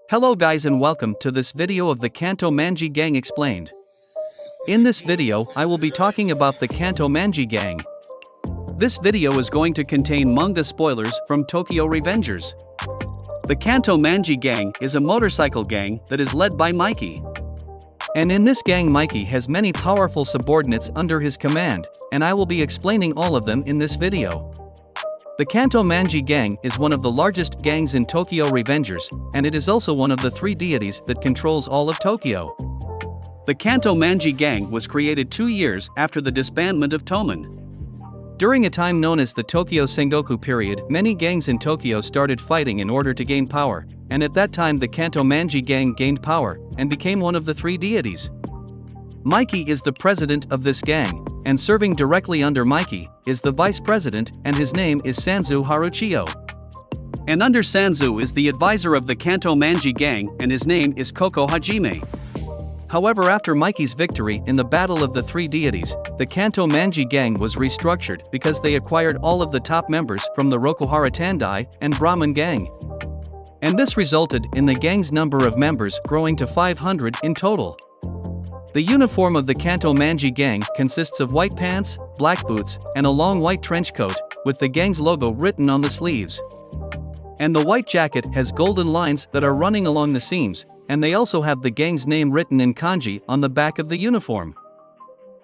Hello guys and welcome to this video of the Kanto Manji Gang explained. In this video, I will be talking about the Kanto Manji Gang. This video is going to contain manga spoilers from Tokyo Revengers. The Kanto Manji Gang is a motorcycle gang that is led by Mikey. And in this gang Mikey has many powerful subordinates under his command, and I will be explaining all of them in this video. The Kanto Manji Gang is one of the largest gangs in Tokyo Revengers, and it is also one of the three deities that controls all of Tokyo. The Kanto Manji Gang was created 2 years after the disbandment of Toman. During a time known as the Tokyo Sengoku period, many gangs in Tokyo started fighting in order to gain power, and at that time the Kanto Manji Gang gained power and became one of the three deities. Mikey is the president of this gang, and serving directly under Mikey is the vice president, and his name is Sanzu Haruchio. And under Sanzu is the advisor of the Kanto Manji Gang, and his name is Koko Hajime. However, after Mikey's victory in the Battle of the Three Deities, the Kanto Manji Gang was restructured because they acquired all of the top members from the Rokuhara Tandai and Brahman Gang. And this resulted in the gang's number of members growing to 500 in total. The uniform of the Kanto Manji Gang consists of white pants, black boots, and a long white trench coat, with the gang's logo written on the sleeves. And the white jacket has golden lines that are running along the seams, and they also have the gang's name written in kanji on the back of the uniform.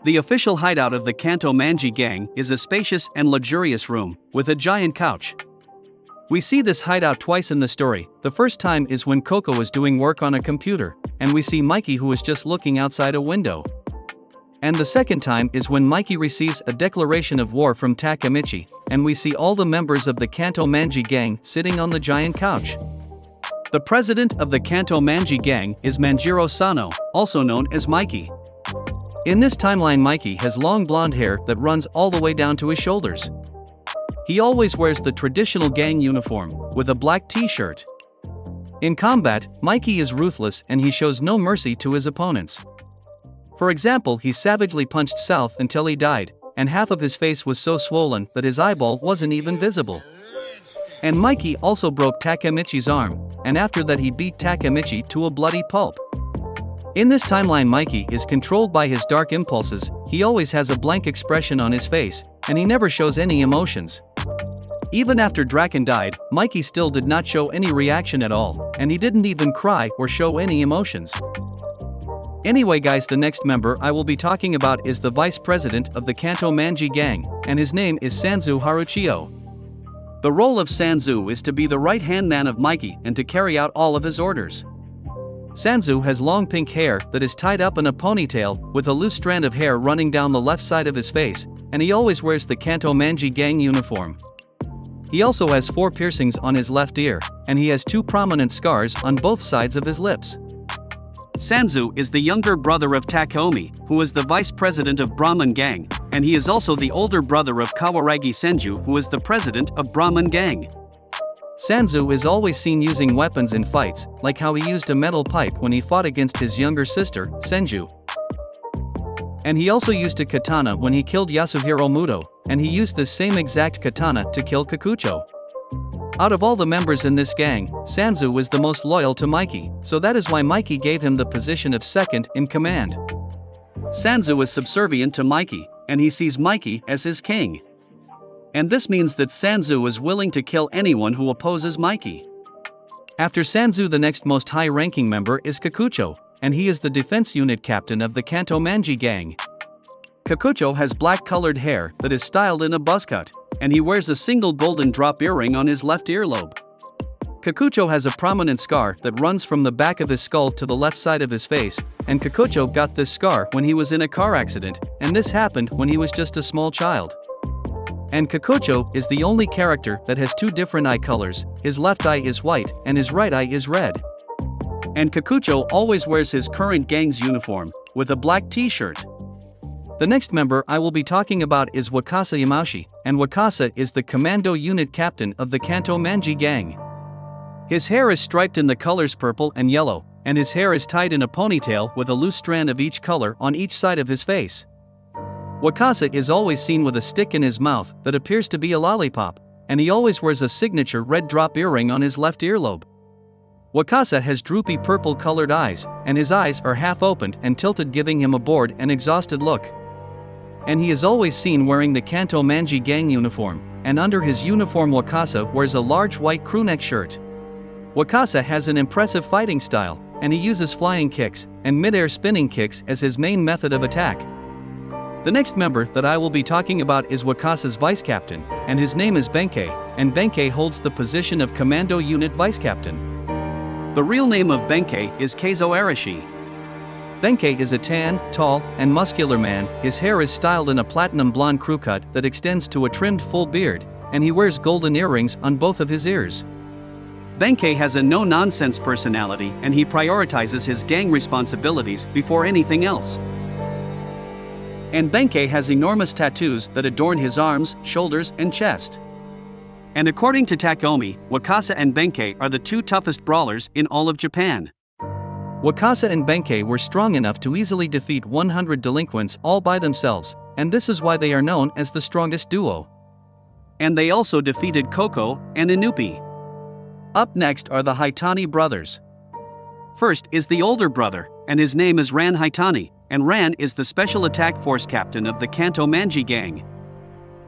The official hideout of the Kanto Manji Gang is a spacious and luxurious room, with a giant couch. We see this hideout twice in the story. The first time is when Koko is doing work on a computer, and we see Mikey who is just looking outside a window. And the second time is when Mikey receives a declaration of war from Takemichi, and we see all the members of the Kanto Manji Gang sitting on the giant couch. The president of the Kanto Manji Gang is Manjiro Sano, also known as Mikey. In this timeline Mikey has long blonde hair that runs all the way down to his shoulders. He always wears the traditional gang uniform, with a black t-shirt. In combat, Mikey is ruthless and he shows no mercy to his opponents. For example, he savagely punched South until he died, and half of his face was so swollen that his eyeball wasn't even visible. And Mikey also broke Takemichi's arm, and after that he beat Takemichi to a bloody pulp. In this timeline Mikey is controlled by his dark impulses, he always has a blank expression on his face, and he never shows any emotions. Even after Draken died, Mikey still did not show any reaction at all, and he didn't even cry or show any emotions. Anyway guys, the next member I will be talking about is the vice president of the Kanto Manji Gang, and his name is Sanzu Haruchio. The role of Sanzu is to be the right-hand man of Mikey and to carry out all of his orders. Sanzu has long pink hair that is tied up in a ponytail with a loose strand of hair running down the left side of his face, and he always wears the Kanto Manji Gang uniform. He also has 4 piercings on his left ear, and he has 2 prominent scars on both sides of his lips. Sanzu is the younger brother of Takeomi, who is the vice president of Brahman Gang, and he is also the older brother of Kawaragi Senju, who is the president of Brahman Gang. Sanzu is always seen using weapons in fights, like how he used a metal pipe when he fought against his younger sister, Senju. And he also used a katana when he killed Yasuhiro Muto, and he used this same exact katana to kill Kikucho. Out of all the members in this gang, Sanzu was the most loyal to Mikey, so that is why Mikey gave him the position of second in command. Sanzu is subservient to Mikey, and he sees Mikey as his king. And this means that Sanzu is willing to kill anyone who opposes Mikey. After Sanzu, the next most high-ranking member is Kikucho, and he is the defense unit captain of the Kanto Manji Gang. Kikucho has black-colored hair that is styled in a buzzcut, and he wears a single golden drop earring on his left earlobe. Kikucho has a prominent scar that runs from the back of his skull to the left side of his face, and Kikucho got this scar when he was in a car accident, and this happened when he was just a small child. And Kikucho is the only character that has 2 different eye colors, his left eye is white and his right eye is red. And Kikucho always wears his current gang's uniform, with a black t-shirt. The next member I will be talking about is Wakasa Yamauchi, and Wakasa is the commando unit captain of the Kanto Manji Gang. His hair is striped in the colors purple and yellow, and his hair is tied in a ponytail with a loose strand of each color on each side of his face. Wakasa is always seen with a stick in his mouth that appears to be a lollipop, and he always wears a signature red drop earring on his left earlobe. Wakasa has droopy purple-colored eyes, and his eyes are half-opened and tilted, giving him a bored and exhausted look. And he is always seen wearing the Kanto Manji Gang uniform, and under his uniform Wakasa wears a large white crewneck shirt. Wakasa has an impressive fighting style, and he uses flying kicks and mid-air spinning kicks as his main method of attack. The next member that I will be talking about is Wakasa's vice captain, and his name is Benkei, and Benkei holds the position of Commando Unit Vice Captain. The real name of Benkei is Keizo Arashi. Benkei is a tan, tall, and muscular man. His hair is styled in a platinum blonde crew cut that extends to a trimmed full beard, and he wears golden earrings on both of his ears. Benkei has a no-nonsense personality, and he prioritizes his gang responsibilities before anything else. And Benkei has enormous tattoos that adorn his arms, shoulders, and chest. And according to Takemichi, Wakasa and Benkei are the two toughest brawlers in all of Japan. Wakasa and Benkei were strong enough to easily defeat 100 delinquents all by themselves, and this is why they are known as the strongest duo. And they also defeated Koko and Inupi. Up next are the Haitani brothers. First is the older brother, and his name is Ran Haitani, and Ran is the Special Attack Force captain of the Kanto Manji Gang.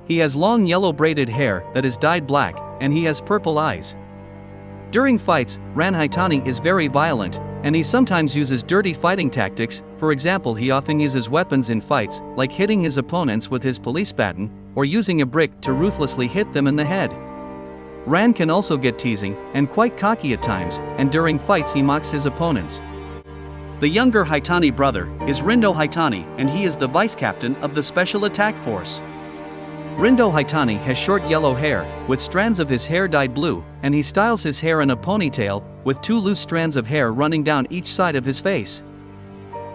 He has long yellow braided hair that is dyed black, and he has purple eyes. During fights, Ran Haitani is very violent, and he sometimes uses dirty fighting tactics. For example, he often uses weapons in fights, like hitting his opponents with his police baton, or using a brick to ruthlessly hit them in the head. Ran can also get teasing, and quite cocky at times, and during fights he mocks his opponents. The younger Haitani brother is Rindo Haitani, and he is the vice captain of the Special Attack Force. Rindo Haitani has short yellow hair, with strands of his hair dyed blue, and he styles his hair in a ponytail, with two loose strands of hair running down each side of his face.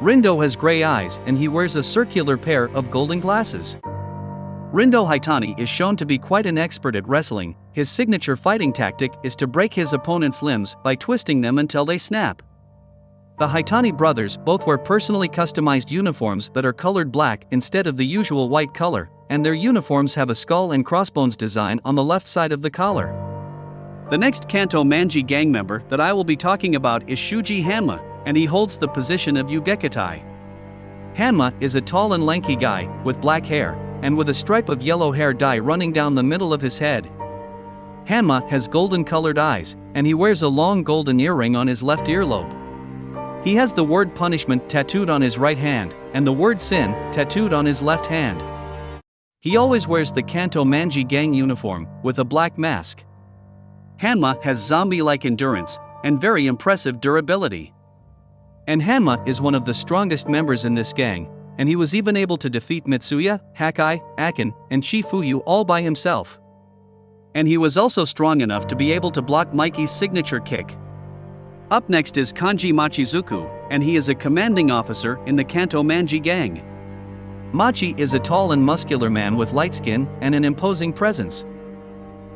Rindo has gray eyes, and he wears a circular pair of golden glasses. Rindo Haitani is shown to be quite an expert at wrestling. His signature fighting tactic is to break his opponent's limbs by twisting them until they snap. The Haitani brothers both wear personally customized uniforms that are colored black instead of the usual white color, and their uniforms have a skull and crossbones design on the left side of the collar. The next Kanto Manji Gang member that I will be talking about is Shuji Hanma, and he holds the position of Ugekitai. Hanma is a tall and lanky guy, with black hair, and with a stripe of yellow hair dye running down the middle of his head. Hanma has golden-colored eyes, and he wears a long golden earring on his left earlobe. He has the word punishment tattooed on his right hand, and the word sin tattooed on his left hand. He always wears the Kanto Manji Gang uniform, with a black mask. Hanma has zombie-like endurance, and very impressive durability. And Hanma is one of the strongest members in this gang, and he was even able to defeat Mitsuya, Hakai, Akin, and Shifuyu all by himself. And he was also strong enough to be able to block Mikey's signature kick. Up next is Kanji Machizuku, and he is a commanding officer in the Kanto Manji Gang. Mochi is a tall and muscular man with light skin and an imposing presence.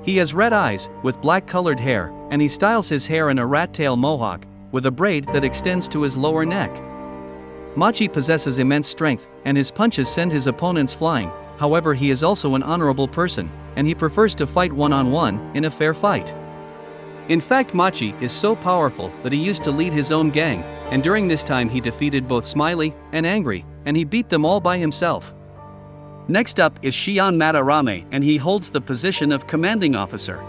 He has red eyes, with black-colored hair, and he styles his hair in a rat-tail mohawk, with a braid that extends to his lower neck. Mochi possesses immense strength, and his punches send his opponents flying. However, he is also an honorable person, and he prefers to fight one-on-one in a fair fight. In fact, Mochi is so powerful that he used to lead his own gang, and during this time he defeated both Smiley and Angry, and he beat them all by himself. Next up is Shion Madarame, and he holds the position of commanding officer.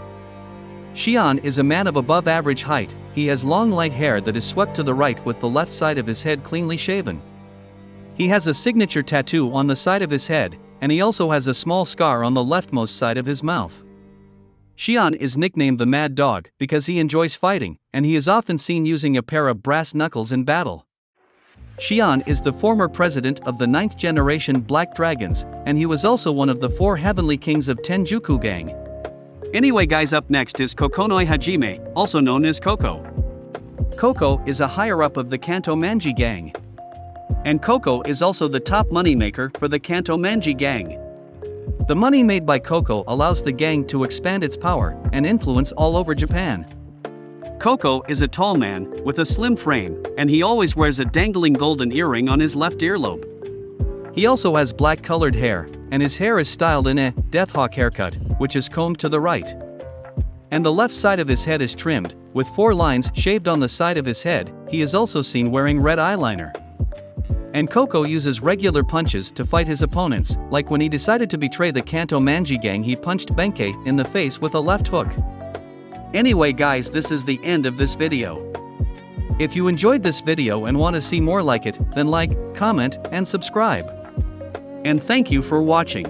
Shion is a man of above average height. He has long light hair that is swept to the right with the left side of his head cleanly shaven. He has a signature tattoo on the side of his head, and he also has a small scar on the leftmost side of his mouth. Shion is nicknamed the Mad Dog because he enjoys fighting, and he is often seen using a pair of brass knuckles in battle. Shion is the former president of the 9th generation Black Dragons, and he was also one of the 4 heavenly kings of Tenjuku Gang. Anyway guys, up next is Kokonoi Hajime, also known as Koko. Koko is a higher-up of the Kanto Manji Gang. And Koko is also the top moneymaker for the Kanto Manji Gang. The money made by Koko allows the gang to expand its power and influence all over Japan. Koko is a tall man with a slim frame, and he always wears a dangling golden earring on his left earlobe. He also has black-colored hair, and his hair is styled in a Deathhawk haircut, which is combed to the right. And the left side of his head is trimmed, with 4 lines shaved on the side of his head. He is also seen wearing red eyeliner. And Koko uses regular punches to fight his opponents, like when he decided to betray the Kanto Manji Gang, he punched Benkei in the face with a left hook. Anyway guys, this is the end of this video. If you enjoyed this video and want to see more like it, then like, comment, and subscribe. And thank you for watching.